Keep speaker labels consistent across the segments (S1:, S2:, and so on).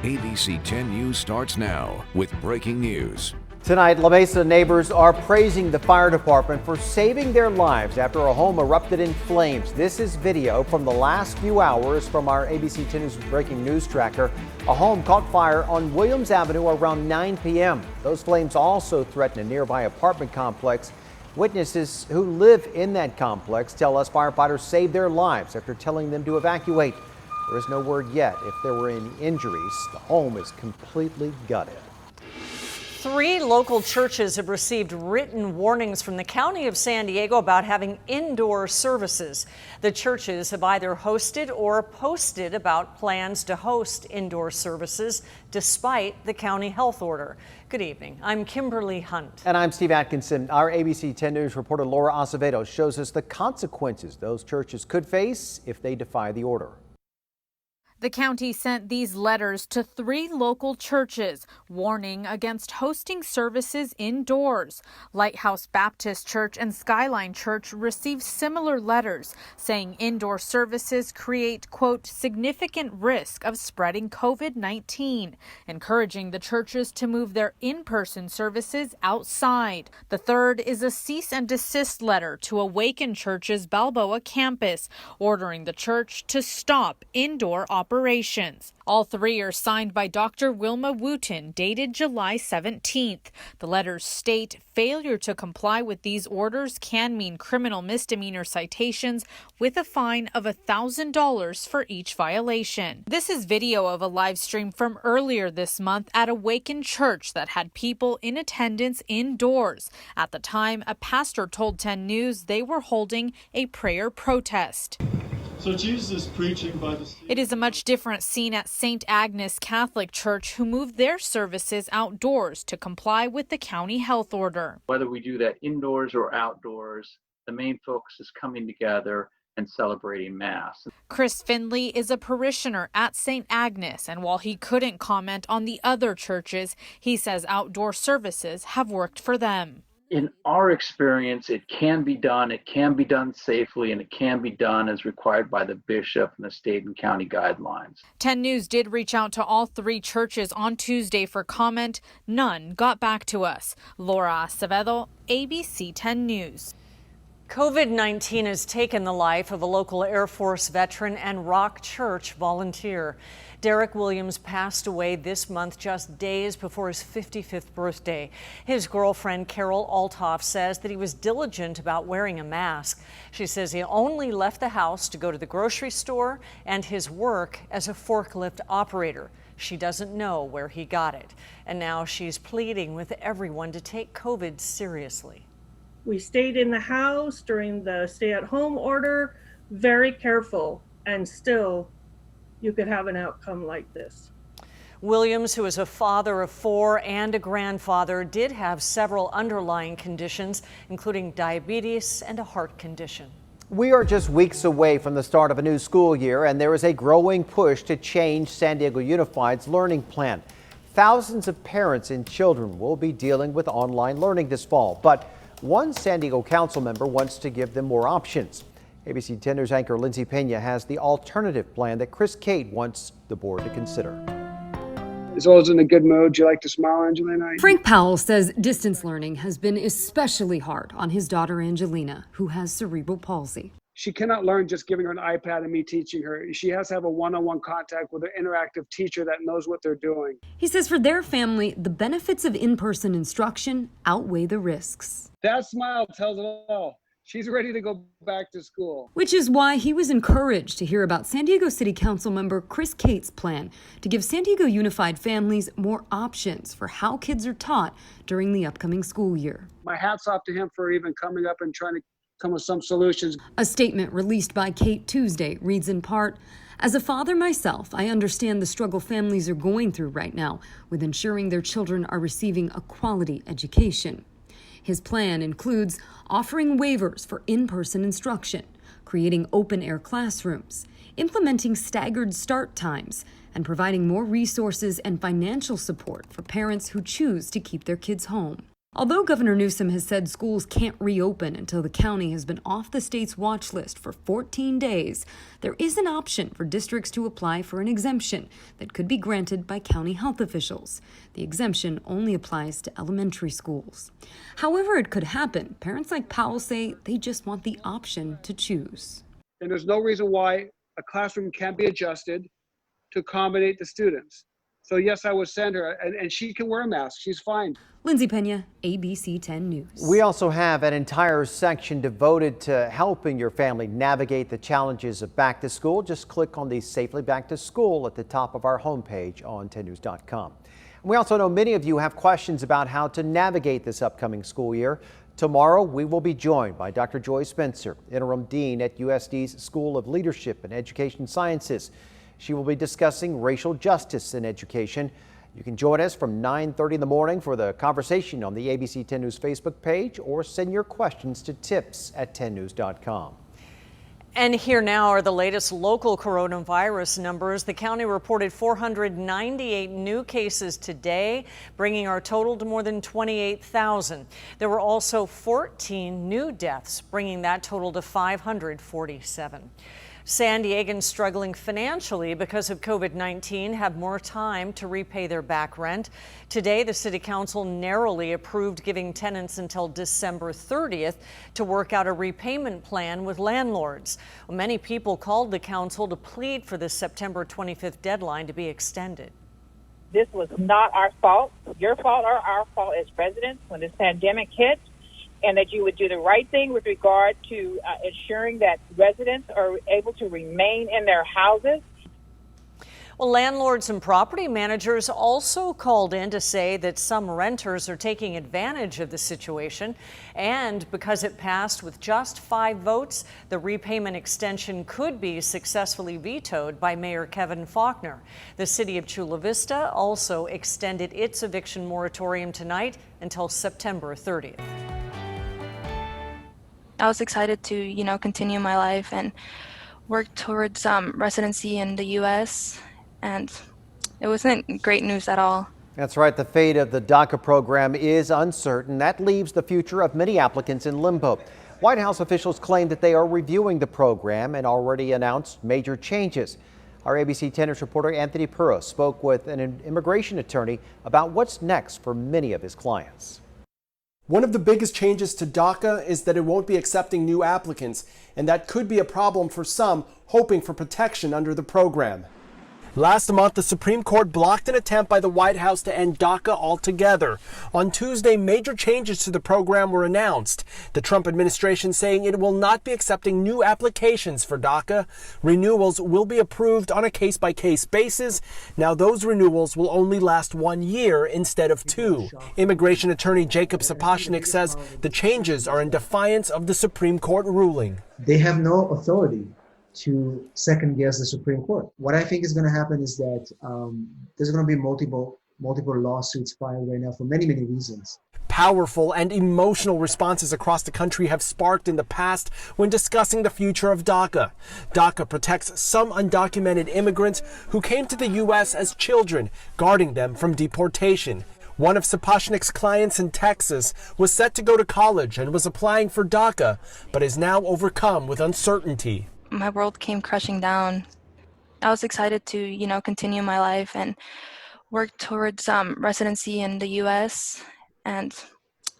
S1: ABC 10 News starts now with breaking news.
S2: Tonight, La Mesa neighbors are praising the fire department for saving their lives after a home erupted in flames. This is video from the last few hours from our ABC 10 News breaking news tracker. A home caught fire on Williams Avenue around 9 p.m. Those flames also threaten a nearby apartment complex. Witnesses who live in that complex tell us firefighters saved their lives after telling them to evacuate. There is no word yet if there were any injuries. The home is completely gutted.
S3: 3 local churches have received written warnings from the County of San Diego about having indoor services. The churches have either hosted or posted about plans to host indoor services despite the county health order. Good evening. I'm Kimberly Hunt.
S2: And I'm Steve Atkinson. Our ABC 10 News reporter Laura Acevedo shows us the consequences those churches could face if they defy the order.
S4: The county sent these letters to 3 local churches, warning against hosting services indoors. Lighthouse Baptist Church and Skyline Church received similar letters, saying indoor services create, quote, significant risk of spreading COVID-19, encouraging the churches to move their in-person services outside. The third is a cease and desist letter to Awaken Church's Balboa campus, ordering the church to stop indoor operations. All 3 are signed by Dr. Wilma Wooten, dated July 17th. The letters state failure to comply with these orders can mean criminal misdemeanor citations with a fine of $1,000 for each violation. This is video of a live stream from earlier this month at Awaken Church that had people in attendance indoors. At the time, a pastor told 10 News they were holding a prayer protest.
S5: So Jesus is preaching by the...
S4: It is a much different scene at St. Agnes Catholic Church, who moved their services outdoors to comply with the county health order.
S6: Whether we do that indoors or outdoors, the main focus is coming together and celebrating Mass.
S4: Chris Finley is a parishioner at St. Agnes, and while he couldn't comment on the other churches, he says outdoor services have worked for them.
S6: In our experience, it can be done safely, and it can be done as required by the bishop and the state and county guidelines.
S4: 10 News did reach out to all 3 churches on Tuesday for comment. None got back to us. Laura Acevedo, ABC 10 News.
S3: COVID-19 has taken the life of a local Air Force veteran and Rock Church volunteer. Derek Williams passed away this month, just days before his 55th birthday. His girlfriend, Carol Althoff, says that he was diligent about wearing a mask. She says he only left the house to go to the grocery store and his work as a forklift operator. She doesn't know where he got it. And now she's pleading with everyone to take COVID seriously.
S7: We stayed in the house during the stay-at-home order, very careful, and still you could have an outcome like this.
S3: Williams, who is a father of 4 and a grandfather, did have several underlying conditions, including diabetes and a heart condition.
S2: We are just weeks away from the start of a new school year, and there is a growing push to change San Diego Unified's learning plan. Thousands of parents and children will be dealing with online learning this fall, but one San Diego council member wants to give them more options. ABC 10 News anchor Lindsay Pena has the alternative plan that Chris Cate wants the board to consider.
S8: As always in a good mood. Do you like to smile, Angelina?
S9: Frank Powell says distance learning has been especially hard on his daughter Angelina, who has cerebral palsy.
S8: She cannot learn just giving her an iPad and me teaching her. She has to have a one-on-one contact with an interactive teacher that knows what they're doing.
S9: He says for their family, the benefits of in-person instruction outweigh the risks.
S8: That smile tells it all. She's ready to go back to school.
S9: Which is why he was encouraged to hear about San Diego City Council member Chris Cate's plan to give San Diego Unified families more options for how kids are taught during the upcoming school year.
S8: My hat's off to him for even coming up and trying to come with some solutions.
S9: A statement released by Cate Tuesday reads in part, "As a father myself, I understand the struggle families are going through right now with ensuring their children are receiving a quality education." His plan includes offering waivers for in-person instruction, creating open-air classrooms, implementing staggered start times, and providing more resources and financial support for parents who choose to keep their kids home. Although Governor Newsom has said schools can't reopen until the county has been off the state's watch list for 14 days, there is an option for districts to apply for an exemption that could be granted by county health officials. The exemption only applies to elementary schools. However it could happen, parents like Powell say they just want the option to choose.
S8: And there's no reason why a classroom can't be adjusted to accommodate the students. So yes, I would send her, and she can wear a mask. She's fine.
S9: Lindsay Pena, ABC 10 News.
S2: We also have an entire section devoted to helping your family navigate the challenges of back to school. Just click on the Safely Back to School at the top of our homepage on 10news.com. We also know many of you have questions about how to navigate this upcoming school year. Tomorrow, we will be joined by Dr. Joy Spencer, Interim Dean at USD's School of Leadership and Education Sciences. She will be discussing racial justice in education. You can join us from 9:30 in the morning for the conversation on the ABC 10 News Facebook page, or send your questions to tips@10news.com.
S3: And here now are the latest local coronavirus numbers. The county reported 498 new cases today, bringing our total to more than 28,000. There were also 14 new deaths, bringing that total to 547. San Diegans struggling financially because of COVID-19 have more time to repay their back rent. Today, the City Council narrowly approved giving tenants until December 30th to work out a repayment plan with landlords. Many people called the council to plead for the September 25th deadline to be extended.
S10: This was not our fault, your fault or our fault as residents when this pandemic hit, and that you would do the right thing with regard to ensuring that residents are able to remain in their houses.
S3: Well, landlords and property managers also called in to say that some renters are taking advantage of the situation. And because it passed with just 5 votes, the repayment extension could be successfully vetoed by Mayor Kevin Faulkner. The city of Chula Vista also extended its eviction moratorium tonight until September 30th.
S11: I was excited to, continue my life and work towards residency in the U.S., and it wasn't great news at all.
S2: That's right. The fate of the DACA program is uncertain. That leaves the future of many applicants in limbo. White House officials claim that they are reviewing the program and already announced major changes. Our ABC 10 News reporter Anthony Purro spoke with an immigration attorney about what's next for many of his clients.
S12: One of the biggest changes to DACA is that it won't be accepting new applicants, and that could be a problem for some hoping for protection under the program. Last month, the Supreme Court blocked an attempt by the White House to end DACA altogether. On Tuesday, major changes to the program were announced. The Trump administration saying it will not be accepting new applications for DACA. Renewals will be approved on a case-by-case basis. Now, those renewals will only last 1 year instead of 2. Immigration attorney Jacob Sapochnik says the changes are in defiance of the Supreme Court ruling.
S13: They have no authority to second guess the Supreme Court. What I think is going to happen is that there's going to be multiple lawsuits filed right now for many reasons.
S12: Powerful and emotional responses across the country have sparked in the past when discussing the future of DACA. DACA protects some undocumented immigrants who came to the U.S. as children, guarding them from deportation. One of Sapochnik's clients in Texas was set to go to college and was applying for DACA, but is now overcome with uncertainty.
S11: My world came crashing down. I was excited to, continue my life and work towards residency in the U.S., and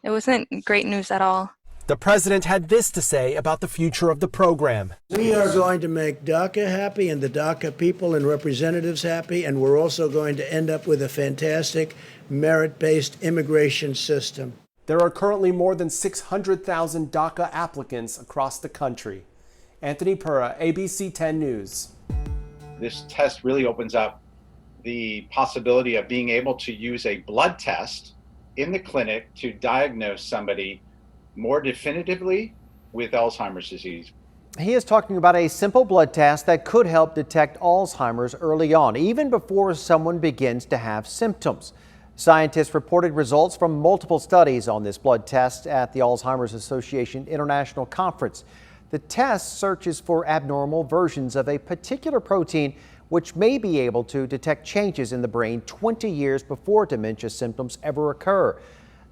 S11: it wasn't great news at all.
S12: The president had this to say about the future of the program.
S14: We are going to make DACA happy and the DACA people and representatives happy, and we're also going to end up with a fantastic merit-based immigration system.
S12: There are currently more than 600,000 DACA applicants across the country. Anthony Purra, ABC 10 News.
S15: This test really opens up the possibility of being able to use a blood test in the clinic to diagnose somebody more definitively with Alzheimer's disease.
S2: He is talking about a simple blood test that could help detect Alzheimer's early on, even before someone begins to have symptoms. Scientists reported results from multiple studies on this blood test at the Alzheimer's Association International Conference. The test searches for abnormal versions of a particular protein which may be able to detect changes in the brain 20 years before dementia symptoms ever occur.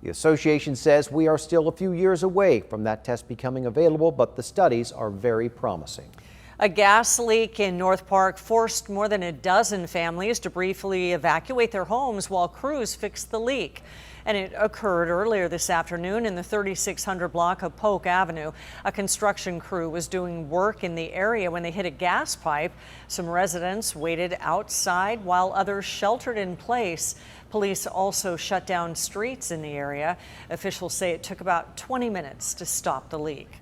S2: The association says we are still a few years away from that test becoming available, but the studies are very promising.
S3: A gas leak in North Park forced more than a dozen families to briefly evacuate their homes while crews fixed the leak. And it occurred earlier this afternoon in the 3600 block of Polk Avenue. A construction crew was doing work in the area when they hit a gas pipe. Some residents waited outside while others sheltered in place. Police also shut down streets in the area. Officials say it took about 20 minutes to stop the leak.